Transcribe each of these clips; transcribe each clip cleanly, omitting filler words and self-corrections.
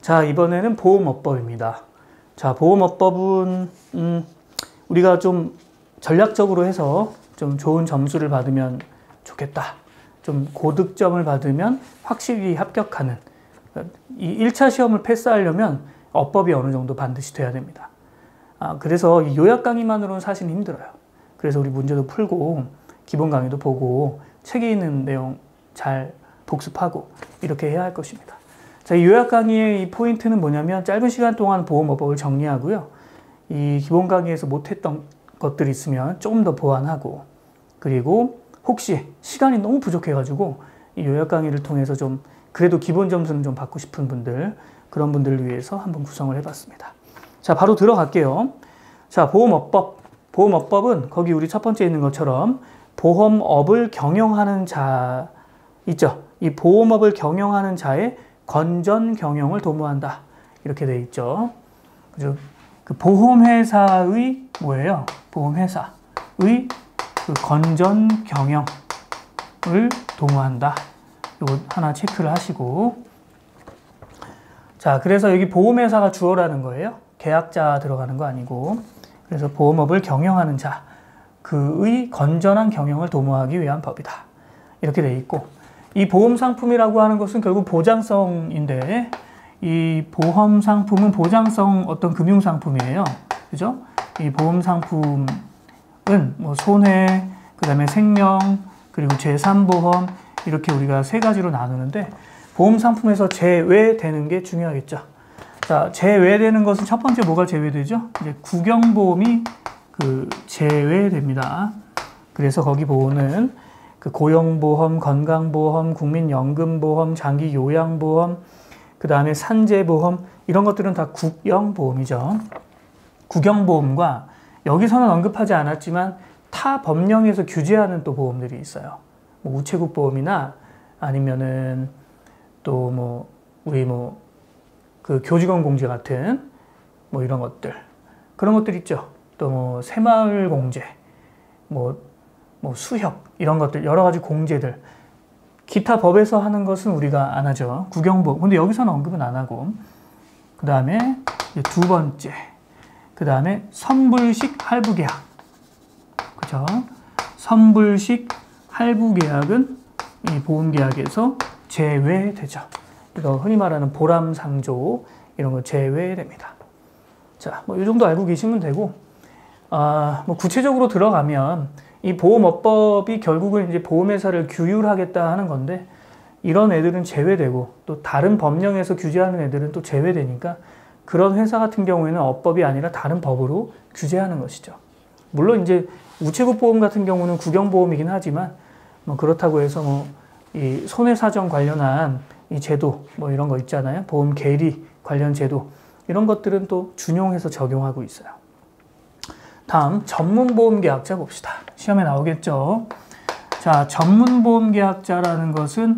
자, 이번에는 보험업법입니다. 자, 보험업법은 우리가 좀 전략적으로 해서 좀 좋은 점수를 받으면 좋겠다. 좀 고득점을 받으면 확실히 합격하는, 이 1차 시험을 패스하려면 어법이 어느 정도 반드시 돼야 됩니다. 그래서 이 요약 강의만으로는 사실 힘들어요. 그래서 우리 문제도 풀고 기본 강의도 보고 책에 있는 내용 잘 복습하고 이렇게 해야 할 것입니다. 자, 이 요약 강의의 이 포인트는 뭐냐면 짧은 시간 동안 보험업법을 정리하고요. 이 기본 강의에서 못했던 것들이 있으면 조금 더 보완하고, 그리고 혹시 시간이 너무 부족해가지고 이 요약 강의를 통해서 좀 그래도 기본 점수는 좀 받고 싶은 분들, 그런 분들을 위해서 한번 구성을 해봤습니다. 자, 바로 들어갈게요. 자, 보험업법. 보험업법은 거기 우리 첫 번째 있는 것처럼 보험업을 경영하는 자 있죠. 이 보험업을 경영하는 자의 건전 경영을 도모한다. 이렇게 돼 있죠. 그죠? 그 보험회사의 뭐예요? 보험회사의 그 건전 경영을 도모한다. 이거 하나 체크를 하시고. 자, 그래서 여기 보험회사가 주어라는 거예요. 계약자 들어가는 거 아니고. 그래서 보험업을 경영하는 자, 그의 건전한 경영을 도모하기 위한 법이다. 이렇게 돼 있고, 이 보험 상품이라고 하는 것은 결국 보장성인데, 이 보험 상품은 보장성 어떤 금융 상품이에요. 그죠? 이 보험 상품은 뭐 손해, 그 다음에 생명, 그리고 재산보험, 이렇게 우리가 세 가지로 나누는데, 보험 상품에서 제외되는 게 중요하겠죠. 자, 제외되는 것은 첫 번째 뭐가 제외되죠? 이제 국영보험이 제외됩니다. 그래서 거기 보호는 그 고용보험, 건강보험, 국민연금보험, 장기요양보험, 그 다음에 산재보험, 이런 것들은 다 국영보험이죠. 국영보험과 여기서는 언급하지 않았지만 타 법령에서 규제하는 또 보험들이 있어요. 뭐 우체국보험이나 아니면은 또 뭐 우리 그 교직원 공제 같은 뭐 이런 것들, 그런 것들 있죠. 또 뭐 새마을 공제, 뭐 수협, 이런 것들, 여러 가지 공제들. 기타 법에서 하는 것은 우리가 안 하죠. 국영보험. 근데 여기서는 언급은 안 하고. 그 다음에 두 번째. 그 다음에 선불식 할부계약. 그죠? 선불식 할부계약은 이 보험계약에서 제외되죠. 이거 흔히 말하는 보람상조, 이런 거 제외됩니다. 자, 뭐 이 정도 알고 계시면 되고, 뭐 구체적으로 들어가면 이 보험업법이 결국은 이제 보험회사를 규율하겠다 하는 건데, 이런 애들은 제외되고 또 다른 법령에서 규제하는 애들은 또 제외되니까 그런 회사 같은 경우에는 업법이 아니라 다른 법으로 규제하는 것이죠. 물론 이제 우체국보험 같은 경우는 국영보험이긴 하지만 뭐 그렇다고 해서 뭐 이 손해사정 관련한 이 제도 뭐 이런 거 있잖아요. 보험 계리 관련 제도, 이런 것들은 또 준용해서 적용하고 있어요. 다음 전문보험계약자 봅시다. 시험에 나오겠죠. 자, 전문보험계약자라는 것은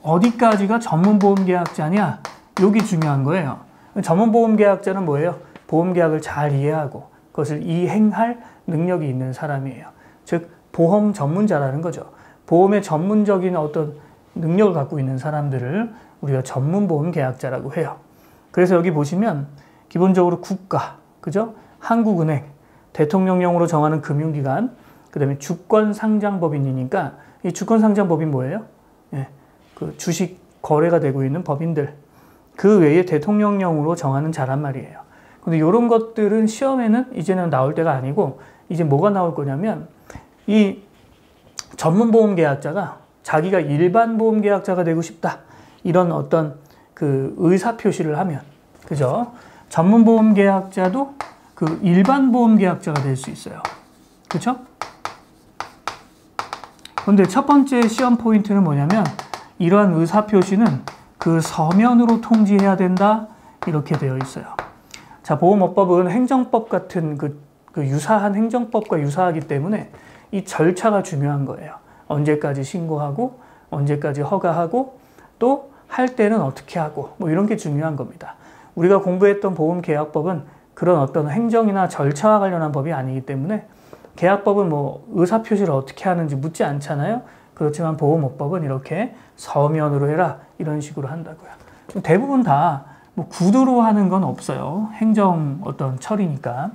어디까지가 전문보험계약자냐? 여기 중요한 거예요. 전문보험계약자는 뭐예요? 보험계약을 잘 이해하고 그것을 이행할 능력이 있는 사람이에요. 즉 보험 전문자라는 거죠. 보험의 전문적인 어떤 능력을 갖고 있는 사람들을 우리가 전문보험계약자라고 해요. 그래서 여기 보시면 기본적으로 국가, 그죠? 한국은행, 대통령령으로 정하는 금융기관, 그 다음에 주권상장법인이니까 이 주권상장법인 뭐예요? 예, 그 주식 거래가 되고 있는 법인들, 그 외에 대통령령으로 정하는 자란 말이에요. 근데 이런 것들은 시험에는 이제는 나올 때가 아니고, 이제 뭐가 나올 거냐면 이 전문보험계약자가 자기가 일반보험계약자가 되고 싶다, 이런 어떤 그 의사표시를 하면, 그죠? 전문보험계약자도 그 일반보험계약자가 될 수 있어요. 그렇죠? 그런데 첫 번째 시험 포인트는 뭐냐면, 이러한 의사표시는 그 서면으로 통지해야 된다, 이렇게 되어 있어요. 자, 보험업법은 행정법 같은 그 유사한 행정법과 유사하기 때문에 이 절차가 중요한 거예요. 언제까지 신고하고, 언제까지 허가하고, 또 할 때는 어떻게 하고, 뭐 이런 게 중요한 겁니다. 우리가 공부했던 보험계약법은 그런 어떤 행정이나 절차와 관련한 법이 아니기 때문에, 계약법은 뭐 의사표시를 어떻게 하는지 묻지 않잖아요. 그렇지만 보험업법은 이렇게 서면으로 해라, 이런 식으로 한다고요. 대부분 다 뭐 구두로 하는 건 없어요. 행정 어떤 처리니까.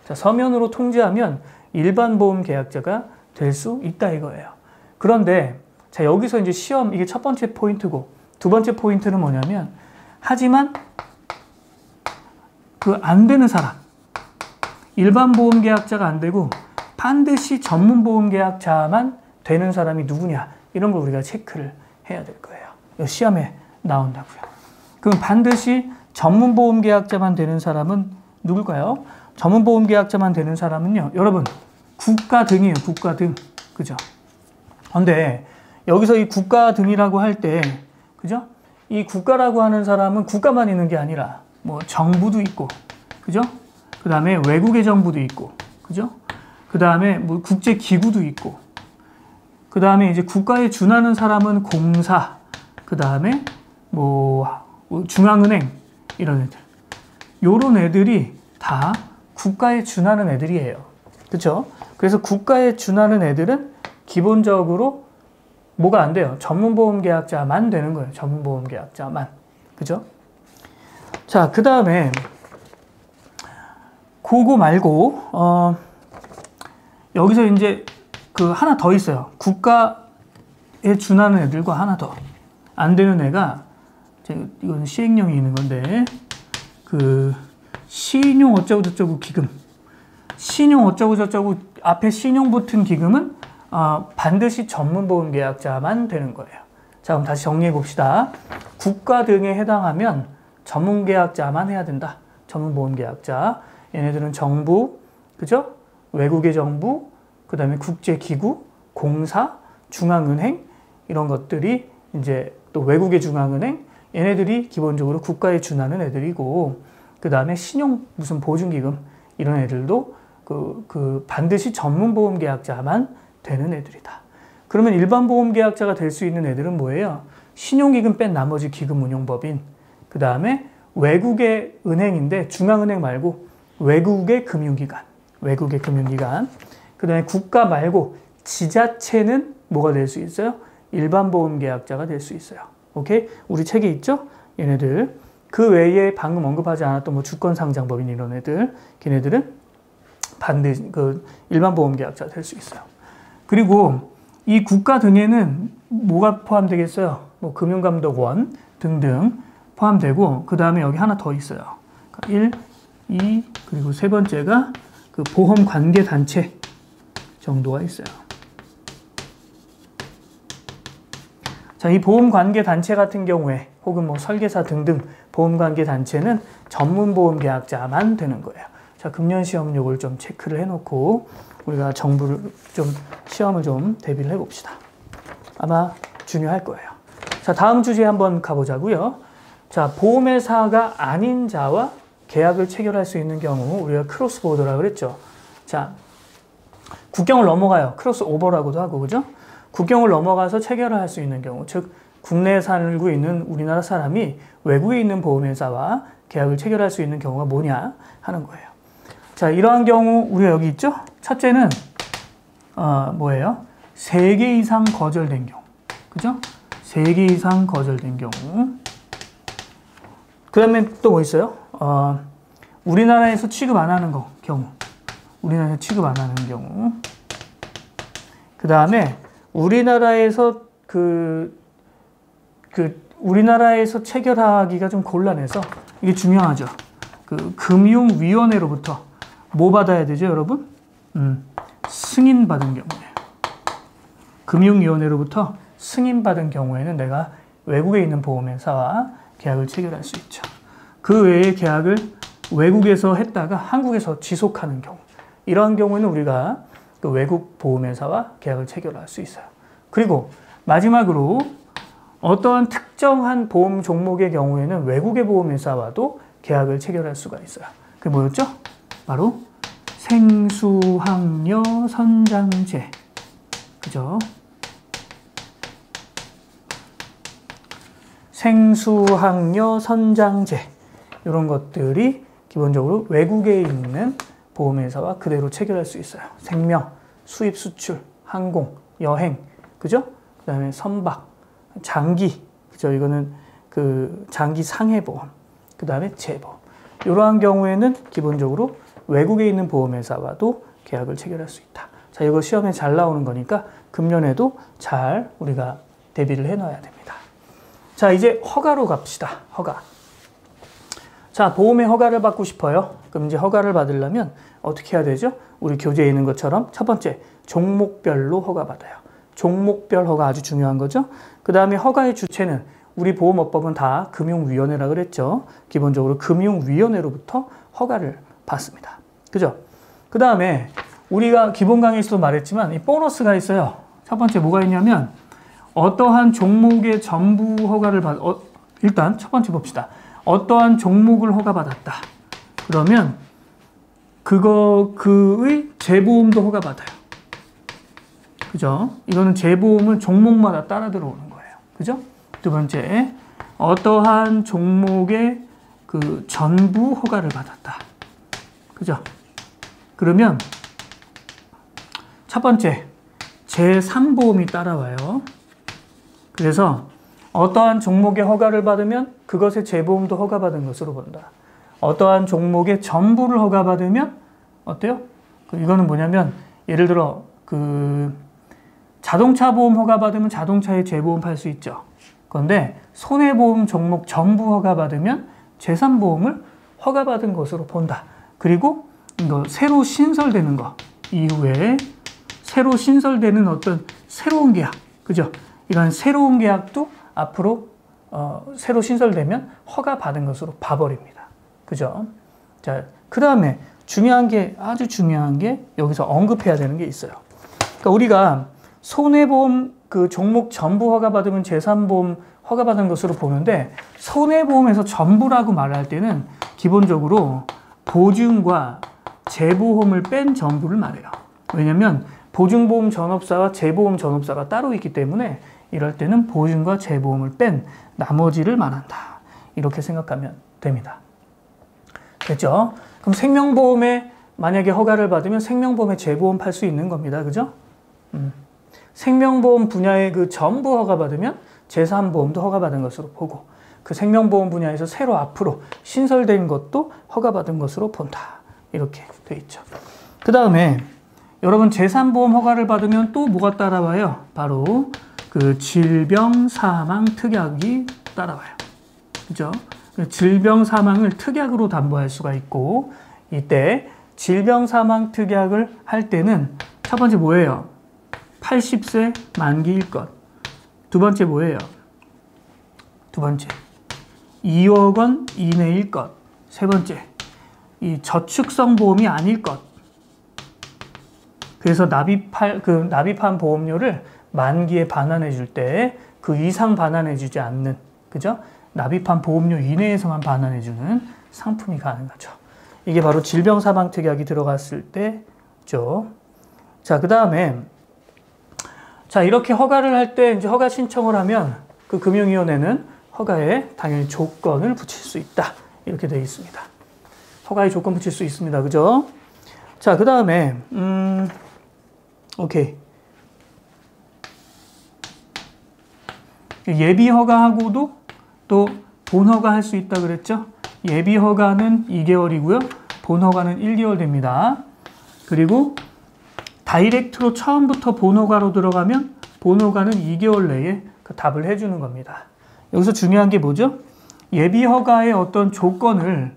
자, 서면으로 통지하면 일반 보험 계약자가 될 수 있다 이거예요. 그런데 자, 여기서 이제 시험 이게 첫 번째 포인트고 두 번째 포인트는 뭐냐면 하지만 그 안 되는 사람 일반 보험 계약자가 안 되고 반드시 전문 보험 계약자만 되는 사람이 누구냐 이런 걸 우리가 체크를 해야 될 거예요. 시험에 나온다고요. 그럼 반드시 전문 보험 계약자만 되는 사람은 누굴까요? 전문 보험 계약자만 되는 사람은요. 여러분 국가 등이에요. 국가 등. 그죠? 근데 여기서 이 국가 등이라고 할 때 그죠? 이 국가라고 하는 사람은 국가만 있는 게 아니라 뭐 정부도 있고 그죠? 그 다음에 외국의 정부도 있고 그죠? 그 다음에 뭐 국제 기구도 있고 그 다음에 이제 국가에 준하는 사람은 공사 그 다음에 뭐 중앙은행 이런 애들 요런 애들이 다 국가에 준하는 애들이에요. 그렇죠? 그래서 국가에 준하는 애들은 기본적으로 뭐가 안 돼요? 전문보험계약자만 되는 거예요. 전문보험계약자만. 그죠? 자, 그 다음에 그거 말고 여기서 이제 그 하나 더 있어요. 국가에 준하는 애들과 하나 더 안 되는 애가 이건 시행령이 있는 건데 그 신용 어쩌고 저쩌고 기금 신용 어쩌고 저쩌고 앞에 신용 붙은 기금은 반드시 전문보험계약자만 되는 거예요. 자, 그럼 다시 정리해 봅시다. 국가 등에 해당하면 전문계약자만 해야 된다. 전문보험계약자. 얘네들은 정부, 그죠? 외국의 정부, 그 다음에 국제기구, 공사, 중앙은행 이런 것들이 이제 또 외국의 중앙은행 얘네들이 기본적으로 국가에 준하는 애들이고 그 다음에 신용 무슨 보증기금 이런 애들도 그 반드시 전문보험계약자만 되는 애들이다. 그러면 일반 보험계약자가 될 수 있는 애들은 뭐예요? 신용기금 뺀 나머지 기금운용법인 그 다음에 외국의 은행인데 중앙은행 말고 외국의 금융기관 그 다음에 국가 말고 지자체는 뭐가 될 수 있어요? 일반 보험계약자가 될 수 있어요. 오케이? 우리 책에 있죠? 얘네들 그 외에 방금 언급하지 않았던 뭐 주권상장법인 이런 애들 걔네들은 반드시 그 일반 보험계약자가 될 수 있어요. 그리고 이 국가 등에는 뭐가 포함되겠어요? 뭐 금융감독원 등등 포함되고 그 다음에 여기 하나 더 있어요. 1, 2 그리고 세 번째가 그 보험관계단체 정도가 있어요. 자, 이 보험관계단체 같은 경우에 혹은 뭐 설계사 등등 보험관계단체는 전문보험계약자만 되는 거예요. 자, 금년시험 요걸 좀 체크를 해놓고 우리가 정부를 좀 시험을 좀 대비를 해봅시다. 아마 중요할 거예요. 자, 다음 주제에 한번 가보자고요. 자, 보험회사가 아닌 자와 계약을 체결할 수 있는 경우 우리가 크로스보더라고 그랬죠. 자, 국경을 넘어가요. 크로스오버라고도 하고 그죠? 국경을 넘어가서 체결을 할 수 있는 경우 즉 국내에 살고 있는 우리나라 사람이 외국에 있는 보험회사와 계약을 체결할 수 있는 경우가 뭐냐 하는 거예요. 자, 이러한 경우 우리가 여기 있죠? 첫째는 뭐예요? 3개 이상 거절된 경우. 그죠? 3개 이상 거절된 경우. 그 다음에 또 뭐 있어요? 우리나라에서 취급 안 하는 경우. 우리나라에서 취급 안 하는 경우. 그 다음에 우리나라에서 우리나라에서 체결하기가 좀 곤란해서 이게 중요하죠. 그 금융위원회로부터 뭐 받아야 되죠, 여러분? 승인받은 경우에. 금융위원회로부터 승인받은 경우에는 내가 외국에 있는 보험회사와 계약을 체결할 수 있죠. 그 외에 계약을 외국에서 했다가 한국에서 지속하는 경우. 이러한 경우에는 우리가 그 외국 보험회사와 계약을 체결할 수 있어요. 그리고 마지막으로 어떠한 특정한 보험 종목의 경우에는 외국의 보험회사와도 계약을 체결할 수가 있어요. 그게 뭐였죠? 바로 생수항려 선장제. 그죠? 생수항려 선장제. 이런 것들이 기본적으로 외국에 있는 보험회사와 그대로 체결할 수 있어요. 생명, 수입, 수출, 항공, 여행, 그죠? 그 다음에 선박, 장기, 그죠? 이거는 그 장기 상해보험, 그 다음에 재보험. 이러한 경우에는 기본적으로 외국에 있는 보험회사와도 계약을 체결할 수 있다. 자, 이거 시험에 잘 나오는 거니까 금년에도 잘 우리가 대비를 해 놔야 됩니다. 자, 이제 허가로 갑시다. 허가. 자, 보험의 허가를 받고 싶어요. 그럼 이제 허가를 받으려면 어떻게 해야 되죠? 우리 교재에 있는 것처럼 첫 번째, 종목별로 허가받아요. 종목별 허가 아주 중요한 거죠. 그 다음에 허가의 주체는 우리 보험업법은 다 금융위원회라 그랬죠. 기본적으로 금융위원회로부터 허가를 받습니다. 그죠? 그 다음에 우리가 기본 강의에서도 말했지만 이 보너스가 있어요. 첫 번째 뭐가 있냐면 어떠한 종목의 전부 허가를 일단 첫 번째 봅시다. 어떠한 종목을 허가받았다. 그러면 그의 재보험도 허가받아요. 그죠? 이거는 재보험은 종목마다 따라 들어오는 거예요. 그죠? 두 번째, 어떠한 종목의 그 전부 허가를 받았다. 그죠? 그러면 첫 번째, 제3보험이 따라와요. 그래서 어떠한 종목의 허가를 받으면 그것의 재보험도 허가받은 것으로 본다. 어떠한 종목의 전부를 허가받으면 어때요? 이거는 뭐냐면 예를 들어 그 자동차 보험 허가받으면 자동차의 재보험 팔 수 있죠. 그런데 손해보험 종목 전부 허가받으면 제3보험을 허가받은 것으로 본다. 그리고 이거 새로 신설되는 거 이후에 새로 신설되는 어떤 새로운 계약, 그죠? 이런 새로운 계약도 앞으로 새로 신설되면 허가받은 것으로 봐버립니다. 그죠? 자, 그 다음에 아주 중요한 게 여기서 언급해야 되는 게 있어요. 그러니까 우리가 손해보험 그 종목 전부 허가받으면 제3보험 허가받은 것으로 보는데 손해보험에서 전부라고 말할 때는 기본적으로 보증과 재보험을 뺀 전부를 말해요. 왜냐하면 보증보험 전업사와 재보험 전업사가 따로 있기 때문에 이럴 때는 보증과 재보험을 뺀 나머지를 말한다. 이렇게 생각하면 됩니다. 됐죠? 그럼 생명보험에 만약에 허가를 받으면 생명보험에 재보험 팔 수 있는 겁니다. 그죠? 생명보험 분야의 그 전부 허가받으면 제3보험도 허가받은 것으로 보고 그 생명보험 분야에서 새로 앞으로 신설된 것도 허가받은 것으로 본다. 이렇게 돼 있죠. 그 다음에 여러분 제3보험 허가를 받으면 또 뭐가 따라와요? 바로 그 질병 사망 특약이 따라와요. 그죠? 질병 사망을 특약으로 담보할 수가 있고 이때 질병 사망 특약을 할 때는 첫 번째 뭐예요? 80세 만기일 것. 두 번째 뭐예요? 두 번째 2억 원 이내일 것. 세 번째 이 저축성 보험이 아닐 것. 그래서 납입한 보험료를 만기에 반환해 줄 때 그 이상 반환해 주지 않는, 그죠? 납입한 보험료 이내에서만 반환해 주는 상품이 가능하죠. 이게 바로 질병 사망 특약이 들어갔을 때죠. 자, 그 다음에 자, 이렇게 허가를 할 때 이제 허가 신청을 하면 그 금융위원회는 허가에 당연히 조건을 붙일 수 있다. 이렇게 되어 있습니다. 허가에 조건 붙일 수 있습니다. 그죠? 자, 그 다음에 오케이. 예비 허가하고도 또 본 허가 할 수 있다 그랬죠? 예비 허가는 2개월이고요. 본 허가는 1개월 됩니다. 그리고 다이렉트로 처음부터 본 허가로 들어가면 본 허가는 2개월 내에 그 답을 해주는 겁니다. 여기서 중요한 게 뭐죠? 예비 허가의 어떤 조건을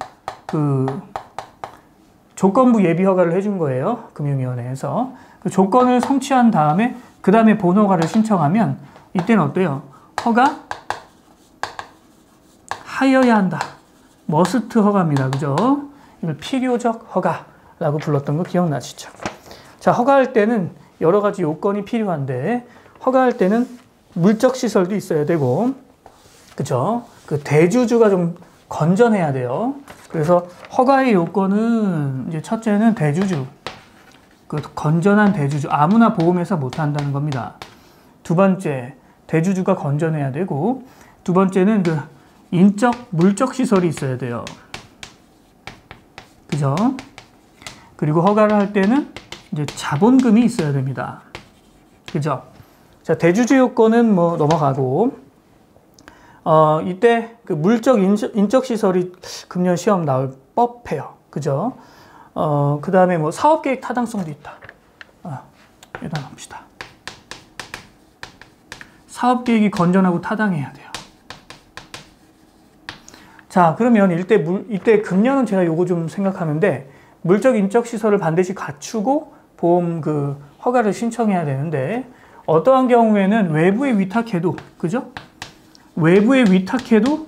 조건부 예비 허가를 해준 거예요. 금융위원회에서. 그 조건을 성취한 다음에 그 다음에 본 허가를 신청하면 이때는 어때요? 허가 하여야 한다. 머스트 허가입니다. 그죠? 이걸 필요적 허가라고 불렀던 거 기억나시죠? 자, 허가할 때는 여러 가지 요건이 필요한데 허가할 때는 물적 시설도 있어야 되고, 그죠? 그 대주주가 좀 건전해야 돼요. 그래서 허가의 요건은 이제 첫째는 대주주, 그 건전한 대주주, 아무나 보험회사 못 한다는 겁니다. 두 번째, 대주주가 건전해야 되고, 두 번째는 그 인적, 물적 시설이 있어야 돼요. 그죠? 그리고 허가를 할 때는 이제 자본금이 있어야 됩니다. 그죠? 자, 대주주 요건은 뭐 넘어가고, 이때 그 물적 인적 시설이 금년 시험 나올 법해요. 그죠? 그 다음에 뭐 사업계획 타당성도 있다. 여기다 봅시다. 사업계획이 건전하고 타당해야 돼요. 자, 그러면 이때 금년은 제가 요거 좀 생각하는데, 물적 인적 시설을 반드시 갖추고 보험 그 허가를 신청해야 되는데, 어떠한 경우에는 외부에 위탁해도, 그죠? 외부에 위탁해도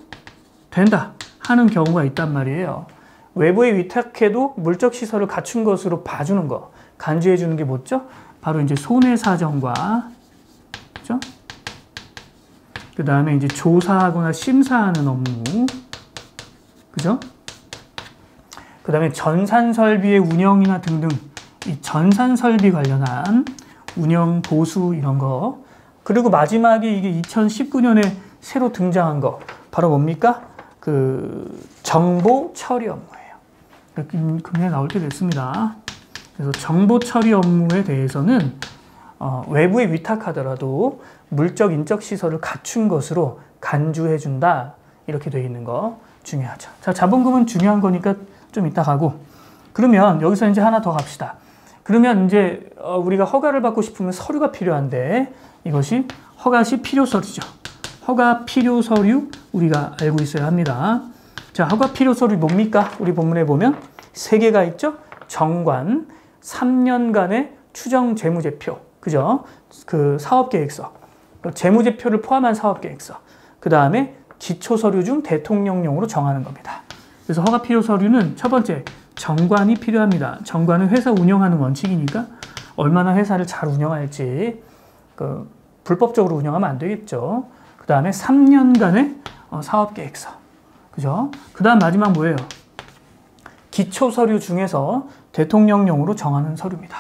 된다 하는 경우가 있단 말이에요. 외부에 위탁해도 물적 시설을 갖춘 것으로 봐주는 거, 간주해 주는 게 뭐죠? 바로 이제 손해사정과, 그죠? 그 다음에 이제 조사하거나 심사하는 업무, 그죠? 그 다음에 전산설비의 운영이나 등등, 이 전산설비 관련한 운영, 보수 이런 거. 그리고 마지막에 이게 2019년에 새로 등장한 거, 바로 뭡니까? 그 정보 처리 업무예요. 금년에 나올 때 됐습니다. 그래서 정보 처리 업무에 대해서는 외부에 위탁하더라도 물적 인적 시설을 갖춘 것으로 간주해 준다. 이렇게 되어 있는 거 중요하죠. 자, 자본금은 중요한 거니까 좀 이따 가고. 그러면 여기서 이제 하나 더 갑시다. 그러면 이제 우리가 허가를 받고 싶으면 서류가 필요한데, 이것이 허가시 필요 서류죠. 허가 필요 서류 우리가 알고 있어야 합니다. 자, 허가 필요 서류 뭡니까? 우리 본문에 보면 3개가 있죠. 정관, 3년간의 추정 재무제표, 그죠? 그 사업계획서, 재무제표를 포함한 사업계획서, 그 다음에 기초서류 중 대통령령으로 정하는 겁니다. 그래서 허가 필요 서류는 첫 번째, 정관이 필요합니다. 정관은 회사 운영하는 원칙이니까 얼마나 회사를 잘 운영할지, 불법적으로 운영하면 안 되겠죠. 그 다음에 3년간의 사업계획서, 그죠? 그 다음 마지막 뭐예요? 기초서류 중에서 대통령령으로 정하는 서류입니다.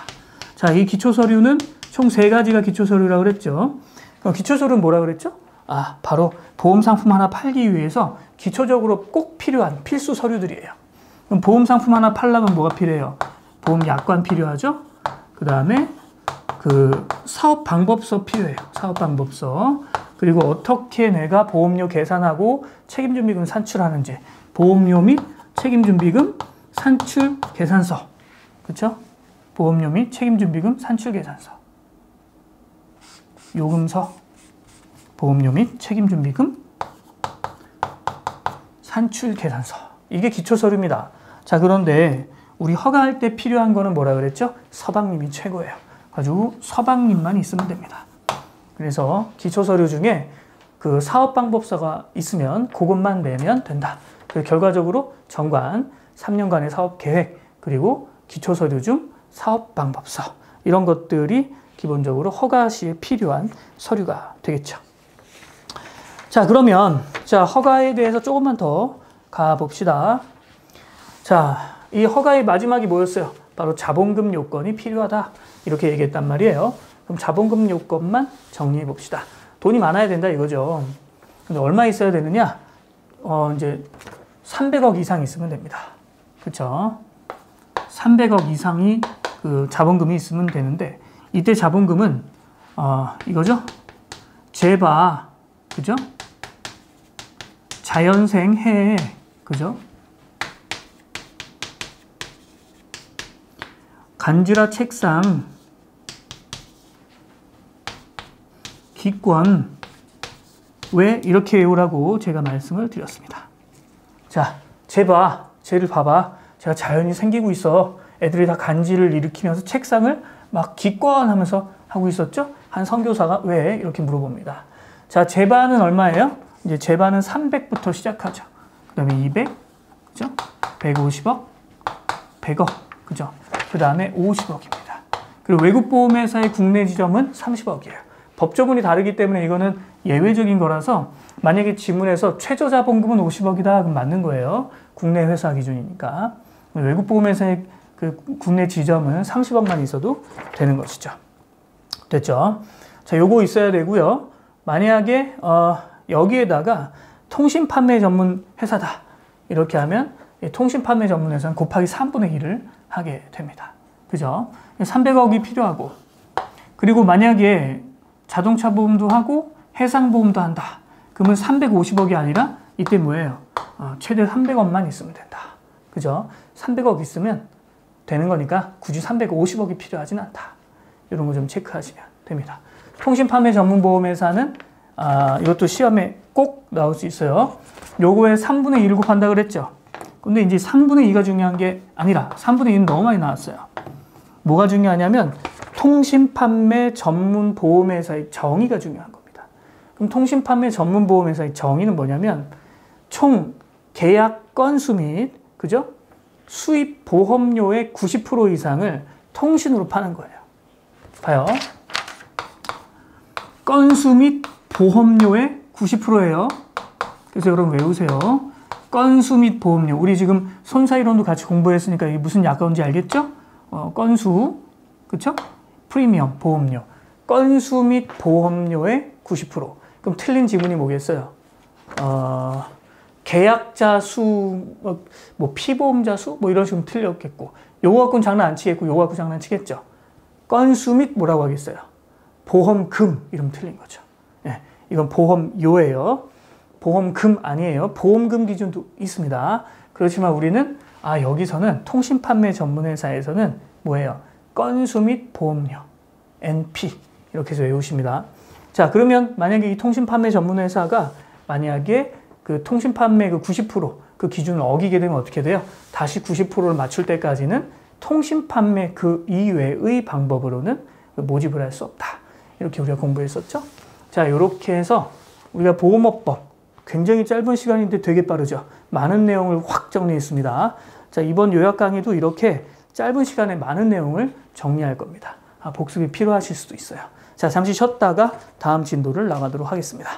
자, 이 기초서류는 총 3가지가 기초서류라고 그랬죠. 기초서류는 뭐라고 그랬죠? 바로 보험상품 하나 팔기 위해서 기초적으로 꼭 필요한 필수 서류들이에요. 그럼 보험상품 하나 팔려면 뭐가 필요해요? 보험약관 필요하죠? 그 다음에 그 사업방법서 필요해요. 사업방법서. 그리고 어떻게 내가 보험료 계산하고 책임준비금 산출하는지, 보험료 및 책임준비금 산출 계산서, 그렇죠? 보험료 및 책임준비금 산출 계산서, 요금서, 보험료 및 책임준비금 산출 계산서. 이게 기초서류입니다. 자, 그런데 우리 허가할 때 필요한 거는 뭐라 그랬죠? 서방님이 최고예요. 가지고 서방님만 있으면 됩니다. 그래서 기초서류 중에 그 사업방법서가 있으면 그것만 내면 된다. 결과적으로 정관, 3년간의 사업계획, 그리고 기초서류 중 사업방법서, 이런 것들이 기본적으로 허가 시에 필요한 서류가 되겠죠. 자, 그러면 허가에 대해서 조금만 더 가봅시다. 자, 이 허가의 마지막이 뭐였어요? 바로 자본금 요건이 필요하다. 이렇게 얘기했단 말이에요. 그럼 자본금 요건만 정리해 봅시다. 돈이 많아야 된다 이거죠. 근데 얼마 있어야 되느냐? 이제 300억 이상 있으면 됩니다. 그렇죠? 300억 이상이 그 자본금이 있으면 되는데, 이때 자본금은 이거죠? 재바, 그죠? 자연생 해, 그죠? 간지라 책상, 기권, 왜 이렇게 외우라고 제가 말씀을 드렸습니다. 자, 쟤를 봐봐. 제가 자연이 생기고 있어. 애들이 다 간지를 일으키면서 책상을 막 기권하면서 하고 있었죠? 한 선교사가 왜? 이렇게 물어봅니다. 자, 재반은 얼마예요? 이제 재반은 300부터 시작하죠. 그 다음에 200, 그죠? 150억, 100억, 그죠? 그 다음에 50억입니다. 그리고 외국보험회사의 국내 지점은 30억이에요. 법조문이 다르기 때문에 이거는 예외적인 거라서, 만약에 지문에서 최저자본금은 50억이다 그럼 맞는 거예요. 국내 회사 기준이니까. 외국보험회사의 그 국내 지점은 30억만 있어도 되는 것이죠. 됐죠? 자, 요거 있어야 되고요. 만약에 여기에다가 통신판매 전문 회사다 이렇게 하면 통신판매 전문 회사는 곱하기 3분의 1을 하게 됩니다. 그죠? 300억이 필요하고, 그리고 만약에 자동차 보험도 하고 해상 보험도 한다. 그러면 350억이 아니라 이때 뭐예요? 최대 300억만 있으면 된다. 그죠? 300억 있으면 되는 거니까 굳이 350억이 필요하진 않다. 이런 거 좀 체크하시면 됩니다. 통신판매 전문보험회사는 이것도 시험에 꼭 나올 수 있어요. 요거에 3분의 1 곱한다 그랬죠. 근데 이제 3분의 2가 중요한 게 아니라 3분의 2는 너무 많이 나왔어요. 뭐가 중요하냐면 통신판매 전문보험회사의 정의가 중요한 겁니다. 그럼 통신판매 전문보험회사의 정의는 뭐냐면 총 계약 건수 및 그죠? 수입 보험료의 90% 이상을 통신으로 파는 거예요. 봐요. 건수 및 보험료의 90%예요. 그래서 여러분 외우세요. 건수 및 보험료. 우리 지금 손사이론도 같이 공부했으니까 이게 무슨 약관인지 알겠죠? 건수, 그쵸? 프리미엄, 보험료. 건수 및 보험료의 90%. 그럼 틀린 지문이 뭐겠어요? 계약자 수, 뭐 피보험자 수? 뭐 이런 식으로 틀렸겠고. 요거 갖고는 장난 안 치겠고, 요거 갖고 장난치겠죠? 건수 및 뭐라고 하겠어요? 보험금. 이러면 틀린 거죠. 예, 이건 보험료예요. 보험금 아니에요. 보험금 기준도 있습니다. 그렇지만 우리는 여기서는 통신판매 전문회사에서는 뭐예요? 건수 및 보험료, NP 이렇게 해서 외우십니다. 자, 그러면 만약에 이 통신판매 전문회사가 만약에 그 통신판매 그 90% 그 기준을 어기게 되면 어떻게 돼요? 다시 90%를 맞출 때까지는 통신판매 그 이외의 방법으로는 모집을 할 수 없다. 이렇게 우리가 공부했었죠. 자, 이렇게 해서 우리가 보험업법 굉장히 짧은 시간인데 되게 빠르죠. 많은 내용을 확 정리했습니다. 자, 이번 요약 강의도 이렇게 짧은 시간에 많은 내용을 정리할 겁니다. 복습이 필요하실 수도 있어요. 자, 잠시 쉬었다가 다음 진도를 나가도록 하겠습니다.